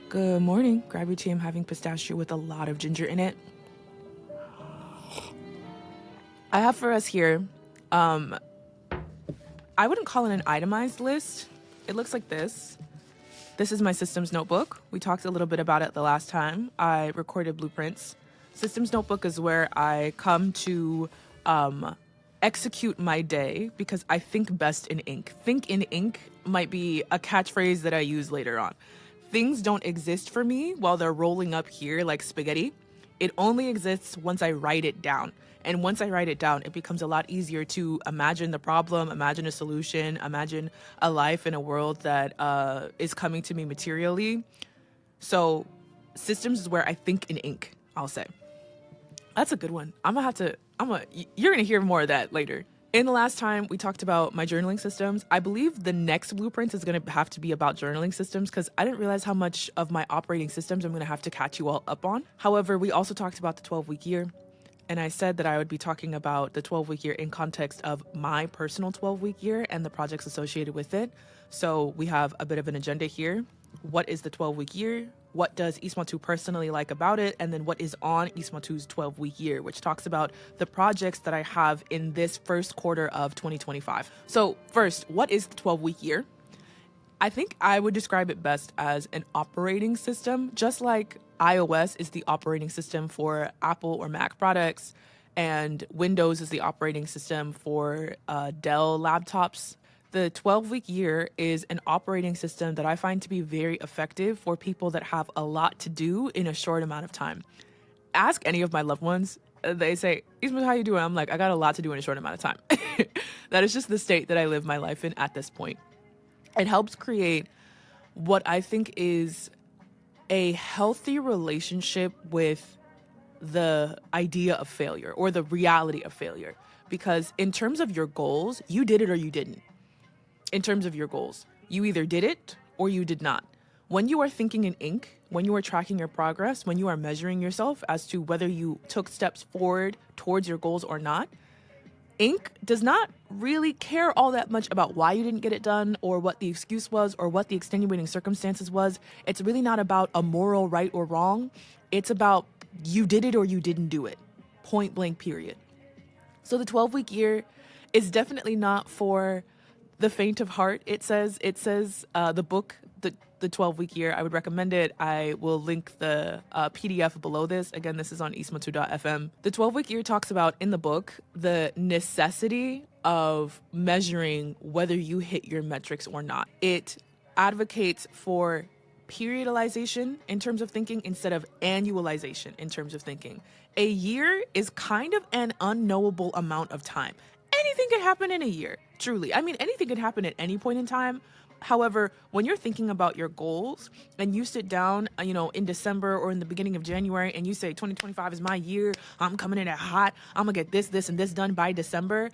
Good morning. Grab your tea. I'm having pistachio with a lot of ginger in it. I have for us here, I wouldn't call it an itemized list. It looks like this. This is my systems notebook. We talked a little bit about it the last time I recorded blueprints. Systems notebook is where I come to execute my day because I think best in ink. Think in ink might be a catchphrase that I use later on. Things don't exist for me while they're rolling up here like spaghetti. It only exists once I write it down. And once I write it down, it becomes a lot easier to imagine the problem, imagine a solution, imagine a life in a world that is coming to me materially. So systems is where I think in ink, I'll say. That's a good one. You're going to hear more of that later. In the last time we talked about my journaling systems, I believe the next blueprint is going to have to be about journaling systems because I didn't realize how much of my operating systems I'm going to have to catch you all up on. However, we also talked about the 12-week year. And I said that I would be talking about the 12-week year in context of my personal 12-week year and the projects associated with it. So we have a bit of an agenda here. What is the 12-week year? What does Ismatu personally like about it? And then what is on Ismatu's 12-week year, which talks about the projects that I have in this first quarter of 2025. So first, what is the 12-week year? I think I would describe it best as an operating system, just like iOS is the operating system for Apple or Mac products, and Windows is the operating system for Dell laptops. The 12-week year is an operating system that I find to be very effective for people that have a lot to do in a short amount of time. Ask any of my loved ones. They say, Ismail, how you doing? I'm like, I got a lot to do in a short amount of time. That is just the state that I live my life in at this point. It helps create what I think is a healthy relationship with the idea of failure or the reality of failure. Because in terms of your goals, you did it or you didn't. In terms of your goals, you either did it or you did not. When you are thinking in ink, when you are tracking your progress, when you are measuring yourself as to whether you took steps forward towards your goals or not, ink does not really care all that much about why you didn't get it done or what the excuse was or what the extenuating circumstances was. It's really not about a moral right or wrong. It's about you did it or you didn't do it. Point blank, period. So the 12-week year is definitely not for the faint of heart. It says the book, the 12-week year. I would recommend it. I will link the PDF below this. Again, this is on ismatu.fm. The 12-week year talks about, in the book, the necessity of measuring whether you hit your metrics or not. It advocates for periodization in terms of thinking instead of annualization in terms of thinking. A year is kind of an unknowable amount of time. Anything could happen in a year, truly. I mean, anything could happen at any point in time. However, when you're thinking about your goals and you sit down, in December or in the beginning of January and you say 2025 is my year, I'm coming in at hot, I'm gonna get this, and this done by December.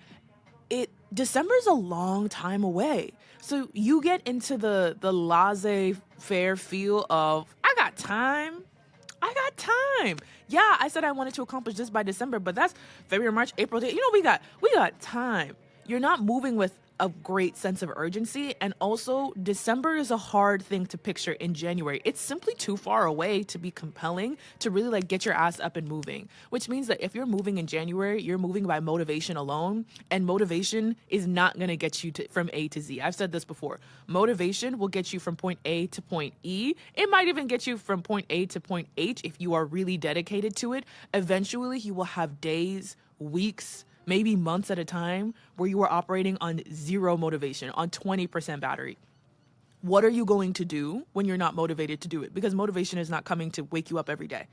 December is a long time away. So you get into the laissez-faire feel of, I got time. Yeah, I said I wanted to accomplish this by December, but that's February, March, April. We got time. You're not moving with a great sense of urgency. And also, December is a hard thing to picture in January. It's simply too far away to be compelling to really get your ass up and moving, which means that if you're moving in January, you're moving by motivation alone, and motivation is not going to get you from A to Z. I've said this before. Motivation will get you from point A to point E. It might even get you from point A to point H if you are really dedicated to it. Eventually, you will have days, weeks, maybe months at a time where you are operating on zero motivation, on 20% battery. What are you going to do when you're not motivated to do it? Because motivation is not coming to wake you up every day.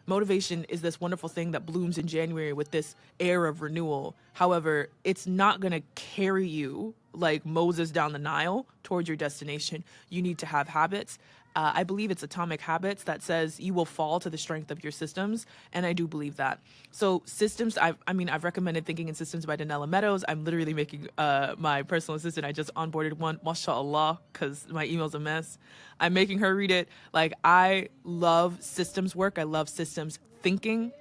Motivation is this wonderful thing that blooms in January with this air of renewal. However, it's not going to carry you like Moses down the Nile towards your destination. You need to have habits. I believe it's Atomic Habits that says you will fall to the strength of your systems, and I do believe that. So systems, I've recommended Thinking in Systems by Danella Meadows. I'm literally making my personal assistant, I just onboarded one, mashallah, because my email's a mess. I'm making her read it. Like, I love systems work. I love systems thinking.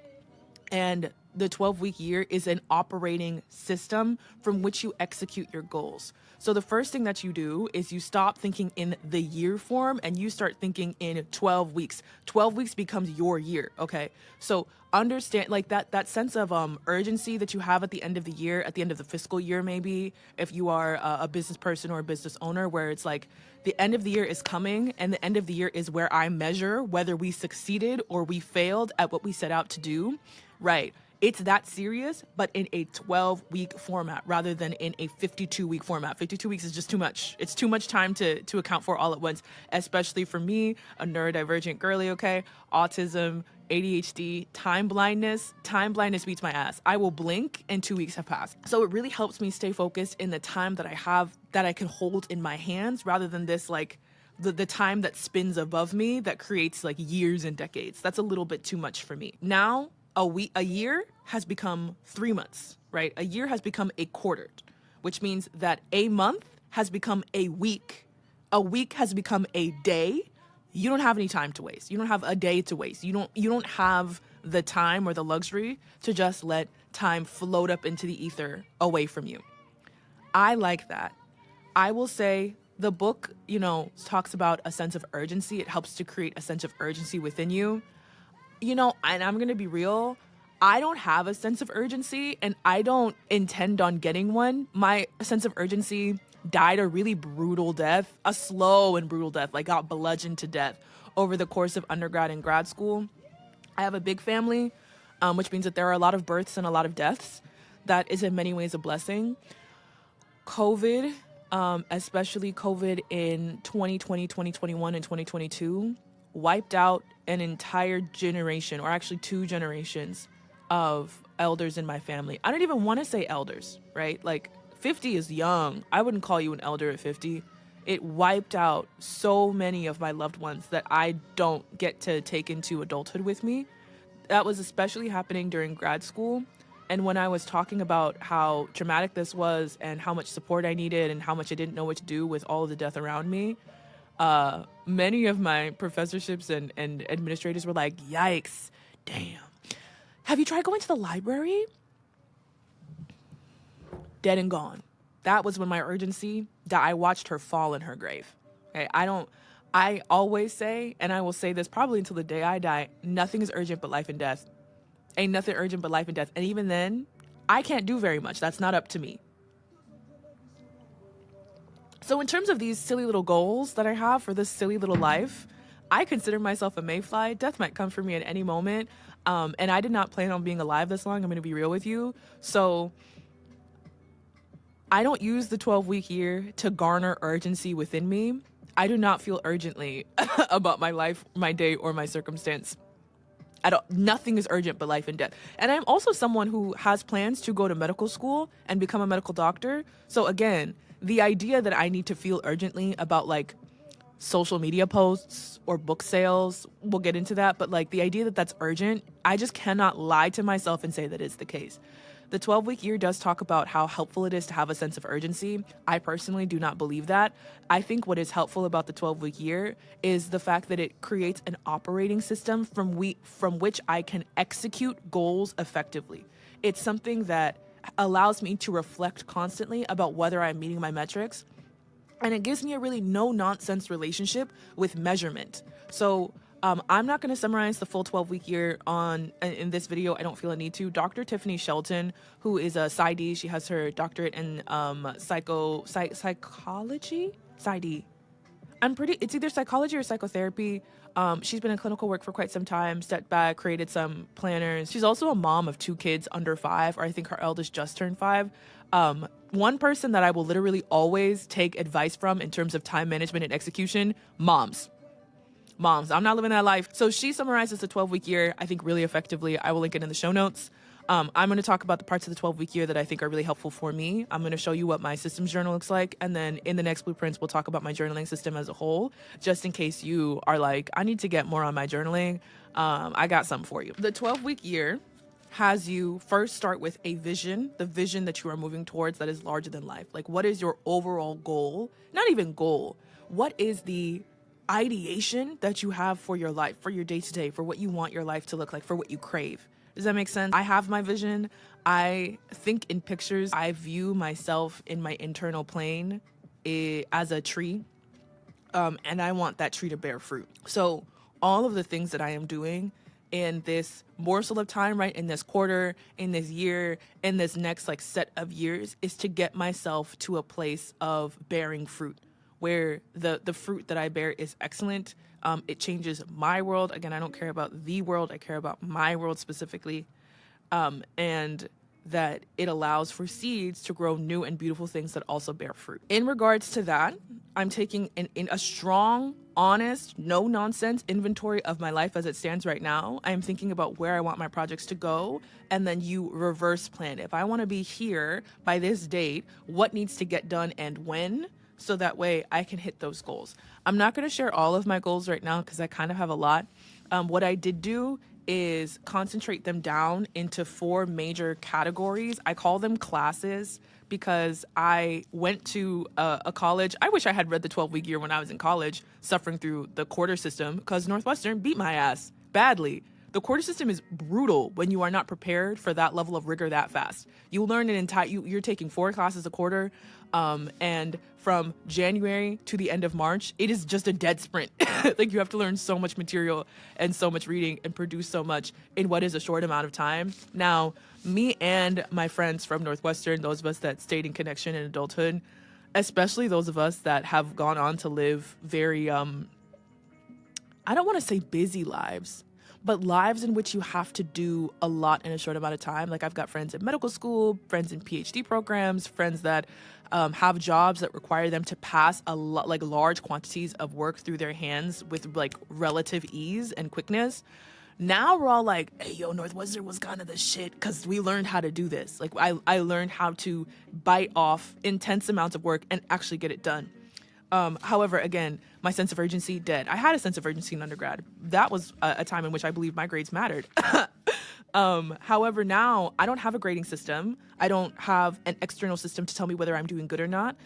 And the 12-week year is an operating system from which you execute your goals. So the first thing that you do is you stop thinking in the year form and you start thinking in 12 weeks. 12 weeks becomes your year, okay? So understand like that sense of urgency that you have at the end of the year, at the end of the fiscal year maybe, if you are a business person or a business owner, where it's like the end of the year is coming and the end of the year is where I measure whether we succeeded or we failed at what we set out to do, right? It's that serious, but in a 12-week format rather than in a 52-week format. 52 weeks is just too much. It's too much time to account for all at once, especially for me, a neurodivergent girly, okay? Autism, ADHD, time blindness. Time blindness beats my ass. I will blink and 2 weeks have passed. So it really helps me stay focused in the time that I have, that I can hold in my hands, rather than this like the time that spins above me that creates like years and decades. That's a little bit too much for me. Now, a year has become 3 months, right? A year has become a quarter, which means that a month has become a week. A week has become a day. You don't have any time to waste. You don't have a day to waste. You don't have the time or the luxury to just let time float up into the ether away from you. I like that. I will say the book, talks about a sense of urgency. It helps to create a sense of urgency within you. And I'm going to be real, I don't have a sense of urgency and I don't intend on getting one. My sense of urgency died a really brutal death, a slow and brutal death, like got bludgeoned to death over the course of undergrad and grad school. I have a big family, which means that there are a lot of births and a lot of deaths. That is in many ways a blessing. COVID, especially COVID in 2020, 2021, and 2022, wiped out an entire generation, or actually 2 generations of elders in my family. I don't even want to say elders, right? Like 50 is young. I wouldn't call you an elder at 50. It wiped out so many of my loved ones that I don't get to take into adulthood with me. That was especially happening during grad school. And when I was talking about how traumatic this was and how much support I needed and how much I didn't know what to do with all of the death around me, many of my professorships and administrators were like, yikes, damn. Have you tried going to the library? Dead and gone. That was when my urgency, that I watched her fall in her grave. Okay, I always say, and I will say this probably until the day I die, nothing is urgent but life and death. Ain't nothing urgent but life and death. And even then, I can't do very much. That's not up to me. So in terms of these silly little goals that I have for this silly little life, I consider myself a mayfly. Death might come for me at any moment. And I did not plan on being alive this long. I'm going to be real with you. So I don't use the 12-week year to garner urgency within me. I do not feel urgently about my life, my day, or my circumstance. Nothing is urgent but life and death. And I'm also someone who has plans to go to medical school and become a medical doctor. So again, the idea that I need to feel urgently about like social media posts or book sales, we'll get into that. But like the idea that that's urgent, I just cannot lie to myself and say that is the case. The 12-week year does talk about how helpful it is to have a sense of urgency. I personally do not believe that. I think what is helpful about the 12-week year is the fact that it creates an operating system from which I can execute goals effectively. It's something that allows me to reflect constantly about whether I'm meeting my metrics. And it gives me a really no-nonsense relationship with measurement. So I'm not going to summarize the full 12-week year in this video. I don't feel a need to. Dr. Tiffany Shelton, who is a PsyD, she has her doctorate in psychology? PsyD. It's either psychology or psychotherapy. She's been in clinical work for quite some time, stepped back, created some planners. She's also a mom of 2 kids under 5, or I think her eldest just turned 5. One person that I will literally always take advice from in terms of time management and execution, moms. I'm not living that life. So she summarizes the 12-week year, I think, really effectively. I will link it in the show notes. I'm going to talk about the parts of the 12-week year that I think are really helpful for me. I'm going to show you what my systems journal looks like. And then in the next blueprints, we'll talk about my journaling system as a whole, just in case you are like, I need to get more on my journaling. I got something for you. The 12-week year has you first start with a vision, the vision that you are moving towards that is larger than life. Like, what is your overall goal? Not even goal. What is the ideation that you have for your life, for your day-to-day, for what you want your life to look like, for what you crave, Does that make sense? I have my vision. I think in pictures. I view myself in my internal plane as a tree, and I want that tree to bear fruit. So all of the things that I am doing in this morsel of time, right, in this quarter, in this year, in this next like set of years, is to get myself to a place of bearing fruit, where the fruit that I bear is excellent. It changes my world. Again, I don't care about the world. I care about my world specifically. And that it allows for seeds to grow new and beautiful things that also bear fruit. In regards to that, I'm taking in a strong, honest, no nonsense inventory of my life as it stands right now. I'm thinking about where I want my projects to go, and then you reverse plan. If I want to be here by this date, what needs to get done and when? So that way I can hit those goals. I'm not going to share all of my goals right now because I kind of have a lot. What I did do is concentrate them down into 4 major categories. I call them classes because I went to a college. I wish I had read the 12-week year when I was in college, suffering through the quarter system, because Northwestern beat my ass badly. The quarter system is brutal when you are not prepared for that level of rigor that fast. You learn an entire, you're taking 4 classes a quarter, and from January to the end of March, it is just a dead sprint. Like, you have to learn so much material and so much reading and produce so much in what is a short amount of time. Now, me and my friends from Northwestern, those of us that stayed in connection in adulthood, especially those of us that have gone on to live very, I don't want to say busy lives, but lives in which you have to do a lot in a short amount of time. Like, I've got friends in medical school, friends in PhD programs, friends that have jobs that require them to pass like large quantities of work through their hands with like relative ease and quickness. Now we're all like, hey, yo, Northwestern was kind of the shit because we learned how to do this. Like, I learned how to bite off intense amounts of work and actually get it done. However, again, my sense of urgency, dead. I had a sense of urgency in undergrad. That was a time in which I believed my grades mattered. However, now I don't have a grading system. I don't have an external system to tell me whether I'm doing good or not.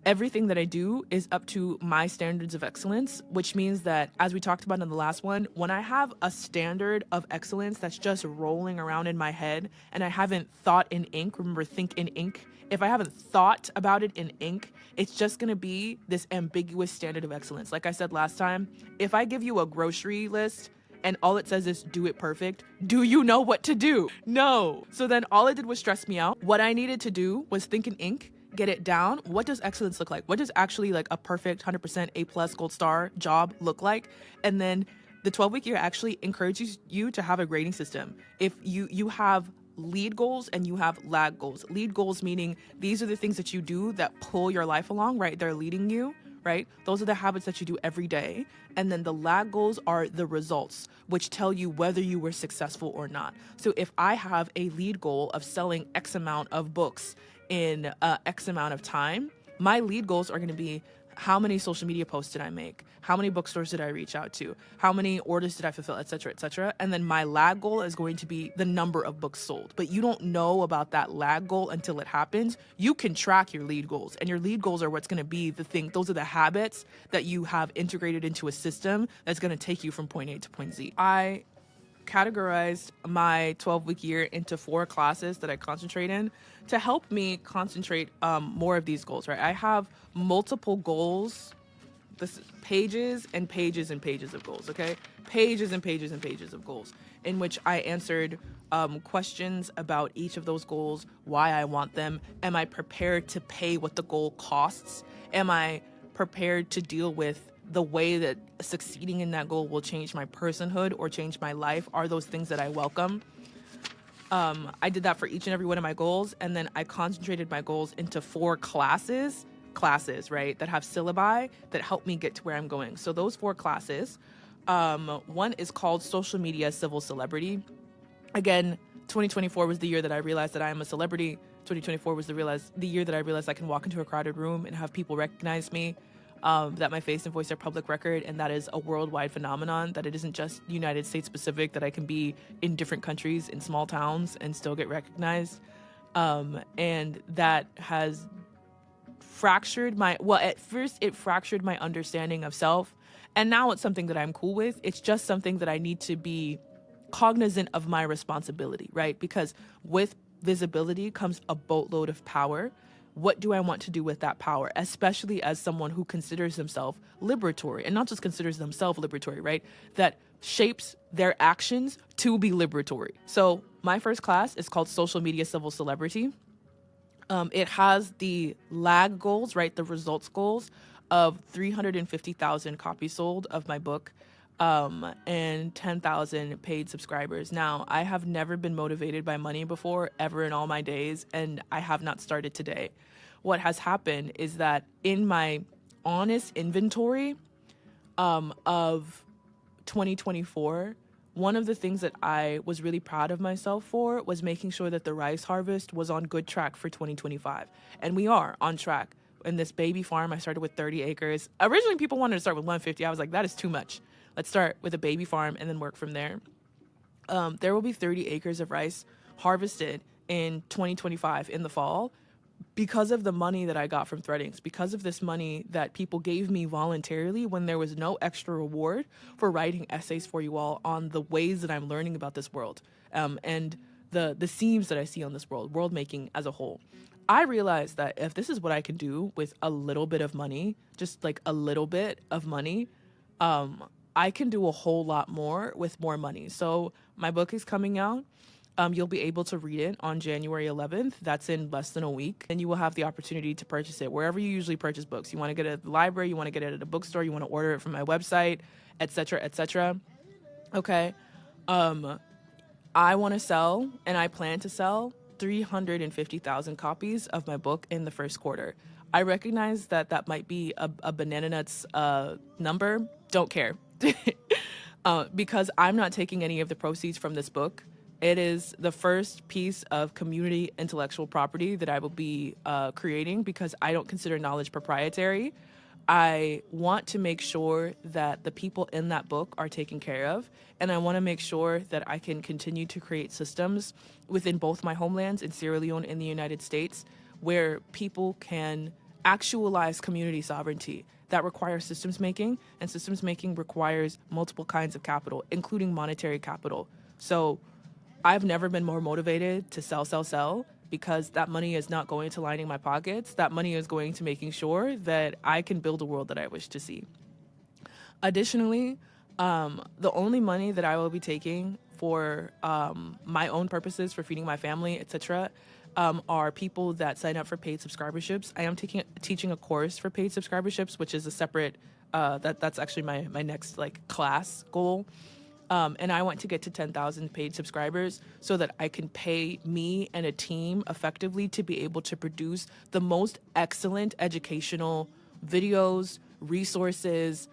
Everything that I do is up to my standards of excellence, which means that, as we talked about in the last one, when I have a standard of excellence that's just rolling around in my head and I haven't thought in ink, remember, think in ink. If I haven't thought about it in ink, it's just going to be this ambiguous standard of excellence. Like I said last time, if I give you a grocery list and all it says is do it perfect, do you know what to do? No. So then all it did was stress me out. What I needed to do was think in ink, get it down. What does excellence look like? What does actually like a perfect 100% A+ gold star job look like? And then the 12-week year actually encourages you to have a grading system. If you have lead goals and you have lag goals. Lead goals meaning these are the things that you do that pull your life along, right? They're leading you, right? Those are the habits that you do every day. And then the lag goals are the results, which tell you whether you were successful or not. So if I have a lead goal of selling X amount of books in X amount of time, my lead goals are going to be, how many social media posts did I make? How many bookstores did I reach out to? How many orders did I fulfill, et cetera, et cetera? And then my lag goal is going to be the number of books sold. But you don't know about that lag goal until it happens. You can track your lead goals, and your lead goals are what's going to be the thing. Those are the habits that you have integrated into a system that's going to take you from point A to point Z. I categorized my 12-week year into 4 classes that I concentrate in to help me concentrate more of these goals, right? I have multiple goals, this pages and pages and pages of goals, okay? Pages and pages and pages of goals in which I answered questions about each of those goals, why I want them. Am I prepared to pay what the goal costs? Am I prepared to deal with the way that succeeding in that goal will change my personhood or change my life? Are those things that I welcome? I did that for each and every one of my goals, and then I concentrated my goals into 4 classes, right, that have syllabi that help me get to where I'm going. So those 4 classes, one is called Social Media Civil Celebrity. Again, 2024 was the year that I realized that I am a celebrity. 2024 was the year that I realized I can walk into a crowded room and have people recognize me. That my face and voice are public record, and that is a worldwide phenomenon, that it isn't just United States specific, that I can be in different countries, in small towns, and still get recognized. And that has fractured at first it fractured my understanding of self, and now it's something that I'm cool with. It's just something that I need to be cognizant of my responsibility, right? Because with visibility comes a boatload of power. What do I want to do with that power, especially as someone who considers himself liberatory, and not just considers themselves liberatory, right? That shapes their actions to be liberatory. So my first class is called Social Media Civil Celebrity. It has the lag goals, right? The results goals of 350,000 copies sold of my book, and 10,000 paid subscribers. Now, I have never been motivated by money before, ever in all my days, and I have not started today. What has happened is that in my honest inventory of 2024, one of the things that I was really proud of myself for was making sure that the rice harvest was on good track for 2025. And we are on track. In this baby farm, I started with 30 acres. Originally, people wanted to start with 150. I was like, that is too much. Let's start with a baby farm and then work from there. There will be 30 acres of rice harvested in 2025 in the fall because of the money that I got from Threadings, because of this money that people gave me voluntarily when there was no extra reward for writing essays for you all on the ways that I'm learning about this world, and the seams that I see on this world making as a whole. I realized that if this is what I can do with a little bit of money, just like a little bit of money, I can do a whole lot more with more money. So my book is coming out. You'll be able to read it on January 11th. That's in less than a week. And you will have the opportunity to purchase it wherever you usually purchase books. You want to get it at the library, you want to get it at a bookstore, you want to order it from my website, etc., etc. Okay. I want to sell, and I plan to sell 350,000 copies of my book in the first quarter. I recognize that that might be a banana nuts number. Don't care. Because I'm not taking any of the proceeds from this book. It is the first piece of community intellectual property that I will be creating because I don't consider knowledge proprietary. I want to make sure that the people in that book are taken care of, and I want to make sure that I can continue to create systems within both my homelands in Sierra Leone and the United States where people can actualize community sovereignty. That requires systems making, and systems making requires multiple kinds of capital, including monetary capital. So I've never been more motivated to sell, because that money is not going to lining my pockets. That money is going to making sure that I can build a world that I wish to see. Additionally, the only money that I will be taking for my own purposes, for feeding my family, etc., are people that sign up for paid subscriberships. I am teaching a course for paid subscriberships, which is a separate, that's actually my next class goal. And I want to get to 10,000 paid subscribers so that I can pay me and a team effectively to be able to produce the most excellent educational videos, resources,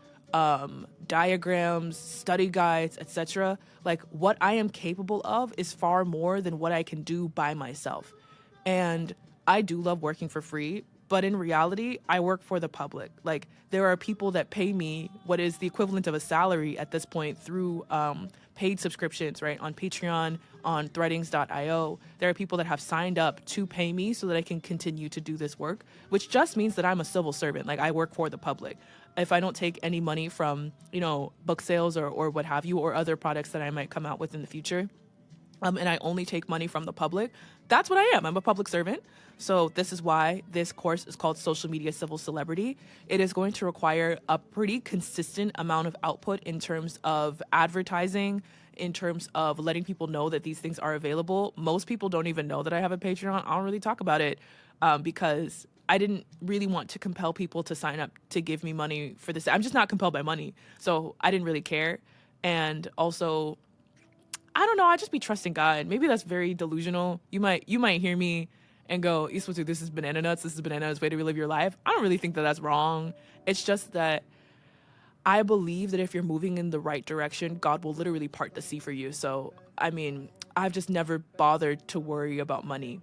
diagrams, study guides, etc. Like, what I am capable of is far more than what I can do by myself. And I do love working for free, but in reality, I work for the public. Like, there are people that pay me what is the equivalent of a salary at this point through paid subscriptions, right? On Patreon, on threadings.io. There are people that have signed up to pay me so that I can continue to do this work, which just means that I'm a civil servant. Like, I work for the public. If I don't take any money from, book sales or what have you, or other products that I might come out with in the future, and I only take money from the public, that's what I am. I'm a public servant. So this is why this course is called Social Media Civil Celebrity. It is going to require a pretty consistent amount of output in terms of advertising, in terms of letting people know that these things are available. Most people don't even know that I have a Patreon. I don't really talk about it because I didn't really want to compel people to sign up to give me money for this. I'm just not compelled by money. So I didn't really care. And also, I don't know, I just be trusting God. Maybe that's very delusional. You might hear me and go, Iswatu, this is banana nuts. This is banana nuts way to relive your life. I don't really think that that's wrong. It's just that I believe that if you're moving in the right direction, God will literally part the sea for you. So, I've just never bothered to worry about money.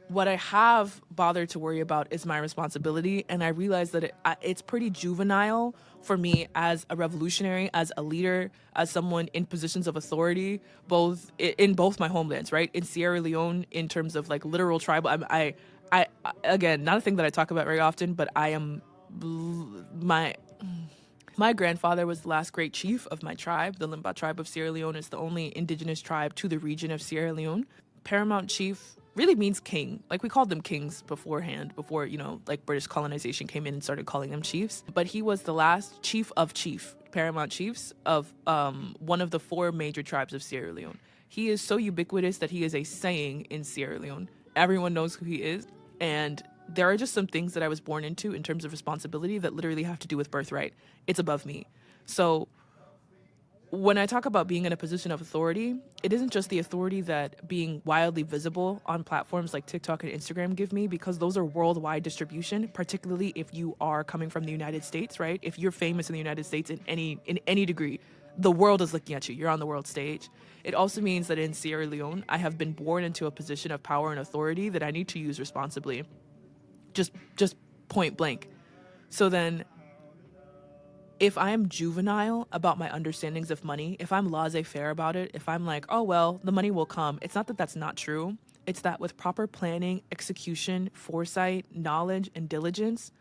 What I have bothered to worry about is my responsibility, and I realize that it's pretty juvenile for me as a revolutionary, as a leader, as someone in positions of authority, both in both my homelands, right? In Sierra Leone, in terms of literal tribal. I again, not a thing that I talk about very often, but I am My grandfather was the last great chief of my tribe. The Limba tribe of Sierra Leone is the only indigenous tribe to the region of Sierra Leone. Paramount chief really means king. Like, we called them kings beforehand, before, like British colonization came in and started calling them chiefs. But he was the last paramount chiefs of one of the four major tribes of Sierra Leone. He is so ubiquitous that he is a saying in Sierra Leone. Everyone knows who he is. And there are just some things that I was born into in terms of responsibility that literally have to do with birthright. It's above me. So when I talk about being in a position of authority, it isn't just the authority that being wildly visible on platforms like TikTok and Instagram give me, because those are worldwide distribution, particularly if you are coming from the United States, right? If you're famous in the United States in any degree, the world is looking at you. You're on the world stage. It also means that in Sierra Leone, I have been born into a position of power and authority that I need to use responsibly. Just point blank. So then, if I'm juvenile about my understandings of money, if I'm laissez-faire about it, if I'm like, oh, well, the money will come, it's not that that's not true. It's that with proper planning, execution, foresight, knowledge, and diligence,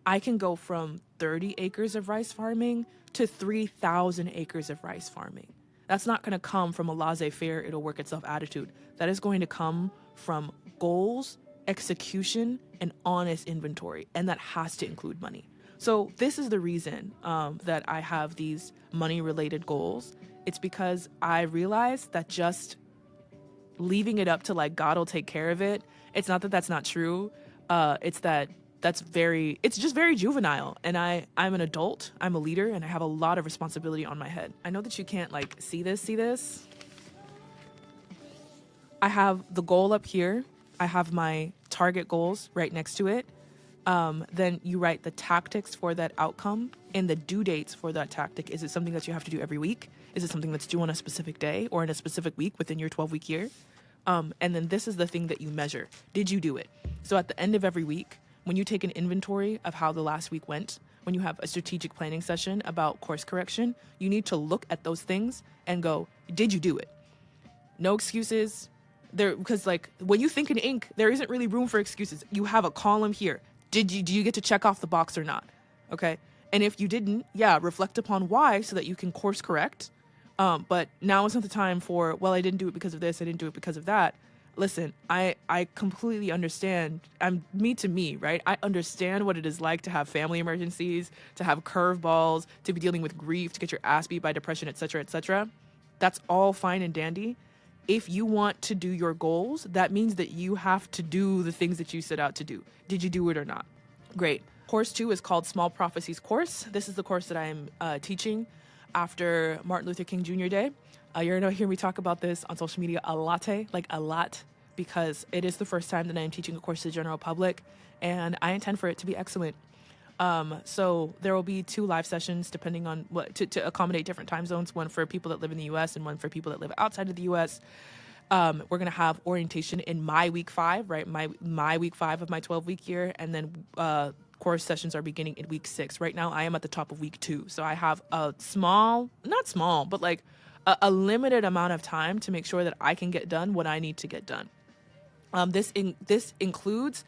I can go from 30 acres of rice farming to 3,000 acres of rice farming. That's not going to come from a laissez-faire, it'll work itself attitude. That is going to come from goals, execution, and honest inventory. And that has to include money. So this is the reason that I have these money-related goals. It's because I realized that just leaving it up to like God will take care of it. It's not that that's not true. It's just very juvenile. And I'm an adult, I'm a leader, and I have a lot of responsibility on my head. I know that you can't like see this. I have the goal up here. I have my target goals right next to it. Then you write the tactics for that outcome and the due dates for that tactic. Is it something that you have to do every week? Is it something that's due on a specific day or in a specific week within your 12-week year? And then this is the thing that you measure. Did you do it? So at the end of every week, when you take an inventory of how the last week went, when you have a strategic planning session about course correction, you need to look at those things and go, did you do it? No excuses. Because like when you think in ink, there isn't really room for excuses. You have a column here. Do you get to check off the box or not? Okay. And if you didn't, reflect upon why so that you can course correct. But now is not the time for, well, I didn't do it because of this. I didn't do it because of that. Listen, I completely understand. Me, right? I understand what it is like to have family emergencies, to have curveballs, to be dealing with grief, to get your ass beat by depression, et cetera, et cetera. That's all fine and dandy. If you want to do your goals, that means that you have to do the things that you set out to do. Did you do it or not? Great. Course 2 is called Small Prophecies Course. This is the course that I'm teaching after Martin Luther King Jr. Day. You're going to hear me talk about this on social media a lot, because it is the first time that I am teaching a course to the general public, and I intend for it to be excellent. So there will be 2 live sessions depending on what to accommodate different time zones, one for people that live in the US and one for people that live outside of the US. We're going to have orientation in my week 5, right? My week 5 of my 12-week year. And then, course sessions are beginning in week 6. Right now I am at the top of week 2. So I have a not small, but like a limited amount of time to make sure that I can get done what I need to get done. This includes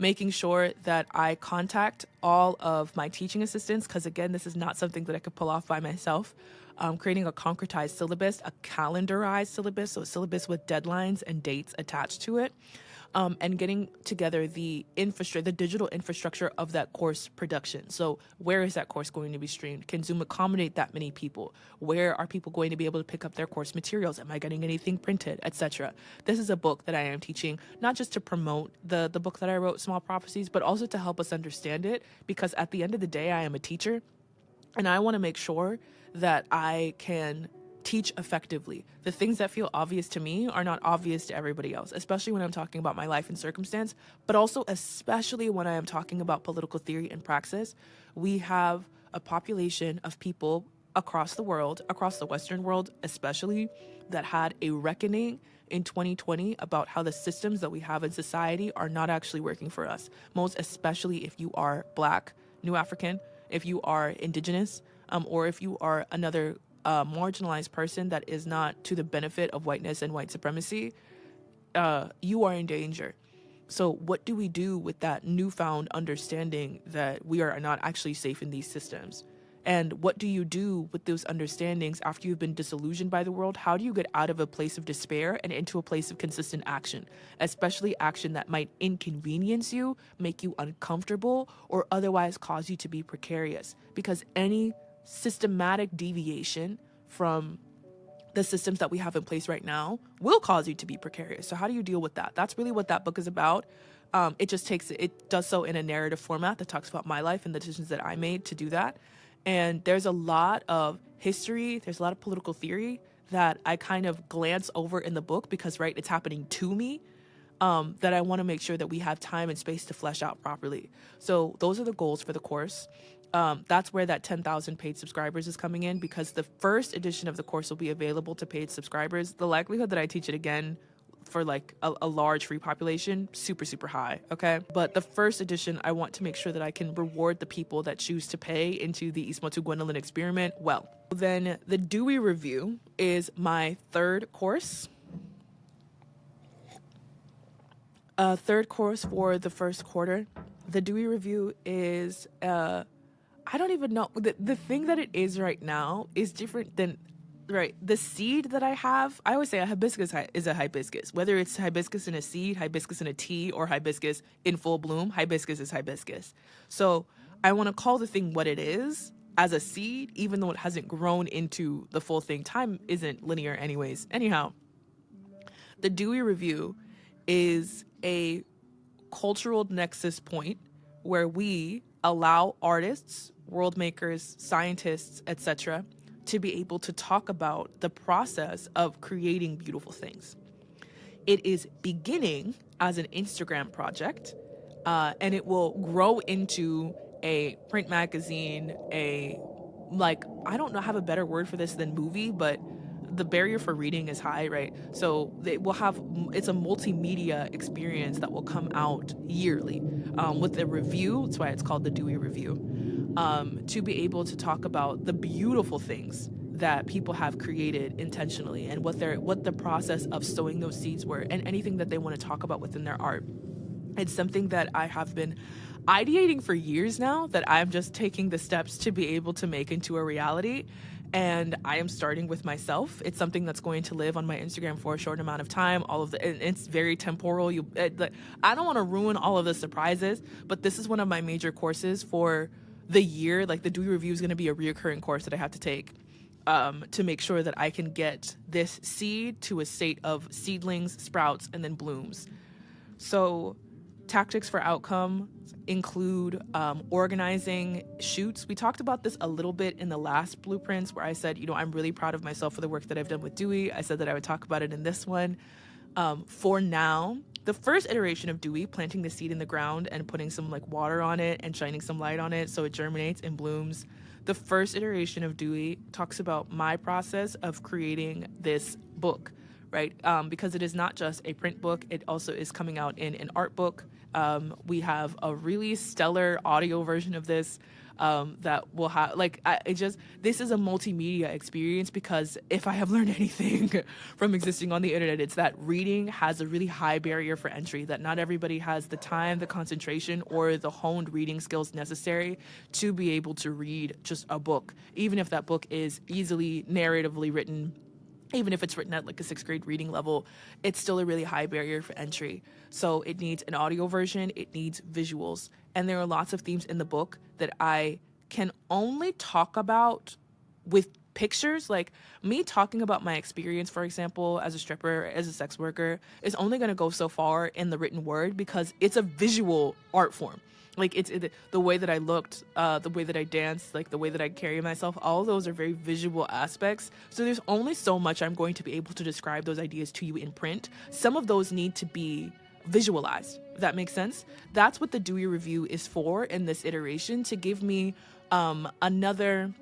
making sure that I contact all of my teaching assistants, because again, this is not something that I could pull off by myself. Creating a concretized syllabus, a calendarized syllabus, so a syllabus with deadlines and dates attached to it, and getting together the digital infrastructure of that course production. So where is that course going to be streamed? Can Zoom accommodate that many people? Where are people going to be able to pick up their course materials? Am I getting anything printed, etc.? This is a book that I am teaching, not just to promote the book that I wrote, Small Prophecies, but also to help us understand it, because at the end of the day, I am a teacher, and I want to make sure that I can teach effectively. The things that feel obvious to me are not obvious to everybody else, especially when I'm talking about my life and circumstance, but also especially when I am talking about political theory and praxis. We have a population of people across the world, across the Western world especially, that had a reckoning in 2020 about how the systems that we have in society are not actually working for us, most especially if you are Black, New African, if you are Indigenous, or if you are another marginalized person that is not to the benefit of whiteness and white supremacy. You are in danger. So what do we do with that newfound understanding that we are not actually safe in these systems? And what do you do with those understandings after you've been disillusioned by the world? How do you get out of a place of despair and into a place of consistent action, especially action that might inconvenience you, make you uncomfortable, or otherwise cause you to be precarious? Because any systematic deviation from the systems that we have in place right now will cause you to be precarious. So how do you deal with that? That's really what that book is about. It does so in a narrative format that talks about my life and the decisions that I made to do that. And there's a lot of history, there's a lot of political theory that I kind of glance over in the book because, right, it's happening to me, that I want to make sure that we have time and space to flesh out properly. So those are the goals for the course. That's where that 10,000 paid subscribers is coming in, because the first edition of the course will be available to paid subscribers. The likelihood that I teach it again for like a large free population, super, super high, okay? But the first edition, I want to make sure that I can reward the people that choose to pay into the Ismotu Gwendolyn experiment well. Then the Dewey Review is my third course. Third course for the first quarter. The Dewey Review is, I don't even know. The thing that it is right now is different than, right, the seed that I have. I always say a hibiscus is a hibiscus. Whether it's hibiscus in a seed, hibiscus in a tea, or hibiscus in full bloom, hibiscus is hibiscus. So I want to call the thing what it is as a seed, even though it hasn't grown into the full thing. Time isn't linear anyways. Anyhow, the Dewey Review is a cultural nexus point where we allow artists, world makers, scientists, etc., to be able to talk about the process of creating beautiful things. It is beginning as an Instagram project, and it will grow into a print magazine, I don't know, have a better word for this than movie, but the barrier for reading is high, right? So it's a multimedia experience that will come out yearly, with a review. That's why it's called the Dewey Review, to be able to talk about the beautiful things that people have created intentionally and what the process of sowing those seeds were, and anything that they want to talk about within their art. It's something that I have been ideating for years now, that I'm just taking the steps to be able to make into a reality. And I am starting with myself. It's something that's going to live on my Instagram for a short amount of time. It's very temporal. I don't want to ruin all of the surprises, but this is one of my major courses for the year. Like, the Dewey Review is going to be a reoccurring course that I have to take, to make sure that I can get this seed to a state of seedlings, sprouts, and then blooms. So tactics for outcome include organizing shoots. We talked about this a little bit in the last blueprints, where I said, I'm really proud of myself for the work that I've done with Dewey. I said that I would talk about it in this one. For now, the first iteration of Dewey, planting the seed in the ground and putting some water on it and shining some light on it so it germinates and blooms. The first iteration of Dewey talks about my process of creating this book, right? Because it is not just a print book, it also is coming out in an art book. We have a really stellar audio version of this, that will have, this is a multimedia experience, because if I have learned anything from existing on the internet, it's that reading has a really high barrier for entry, that not everybody has the time, the concentration, or the honed reading skills necessary to be able to read just a book, even if that book is easily narratively written. Even if it's written at a 6th grade reading level, it's still a really high barrier for entry. So it needs an audio version, it needs visuals. And there are lots of themes in the book that I can only talk about with pictures. Like, me talking about my experience, for example, as a stripper, as a sex worker, is only going to go so far in the written word, because it's a visual art form. The way that I looked, the way that I danced, the way that I carry myself, all of those are very visual aspects. So there's only so much I'm going to be able to describe those ideas to you in print. Some of those need to be visualized, if that makes sense. That's what the Dewey Review is for in this iteration, to give me another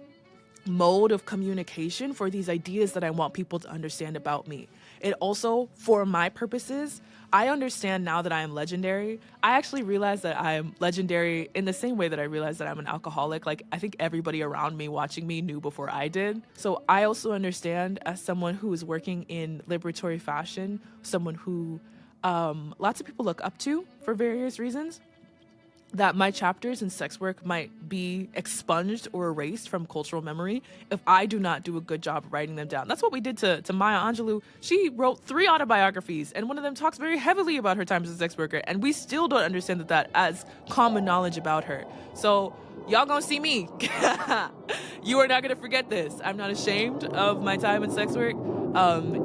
mode of communication for these ideas that I want people to understand about me. It also, for my purposes, I understand now that I am legendary. I actually realized that I am legendary in the same way that I realized that I'm an alcoholic. I think everybody around me watching me knew before I did. So I also understand, as someone who is working in liberatory fashion, someone who lots of people look up to for various reasons, that my chapters in sex work might be expunged or erased from cultural memory if I do not do a good job of writing them down. That's what we did to Maya Angelou. She wrote 3 autobiographies, and one of them talks very heavily about her time as a sex worker, and we still don't understand that as common knowledge about her. So y'all gonna see me. You are not gonna forget this. I'm not ashamed of my time in sex work.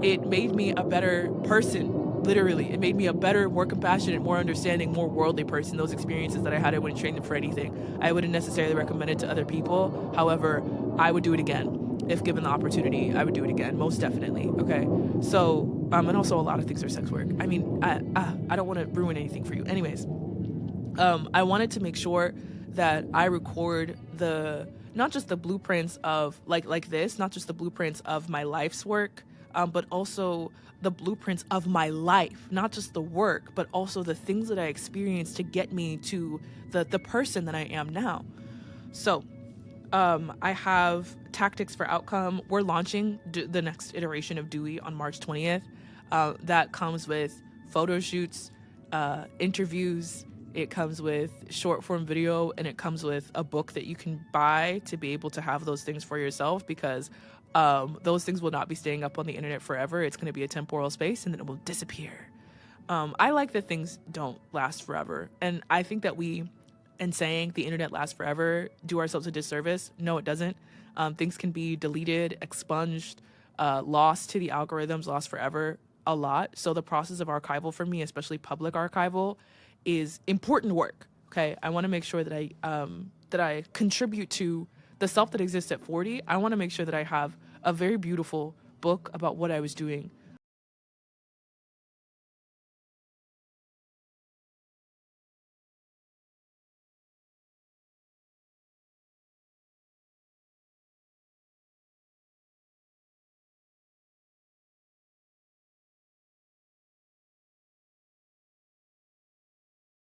It made me a better person. Literally, it made me a better, more compassionate, more understanding, more worldly person. Those experiences that I had, I wouldn't trade them for anything. I wouldn't necessarily recommend it to other people. However, I would do it again. If given the opportunity, I would do it again, most definitely. Okay, so and also a lot of things are sex work. I mean, I don't want to ruin anything for you. Anyways, I wanted to make sure that I record not just the blueprints of like this, not just the blueprints of my life's work, but also the blueprints of my life, not just the work, but also the things that I experienced to get me to the person that I am now. So I have Tactics for Outcome. We're launching the next iteration of Dewey on March 20th. That comes with photo shoots, interviews. It comes with short form video, and it comes with a book that you can buy to be able to have those things for yourself, because those things will not be staying up on the internet forever. It's going to be a temporal space, and then it will disappear. I like that things don't last forever. And I think that we, in saying the internet lasts forever, do ourselves a disservice. No, it doesn't. Things can be deleted, expunged, lost to the algorithms, lost forever a lot. So the process of archival for me, especially public archival, is important work. Okay, I want to make sure that I contribute to the self that exists at 40. I want to make sure that I have a very beautiful book about what I was doing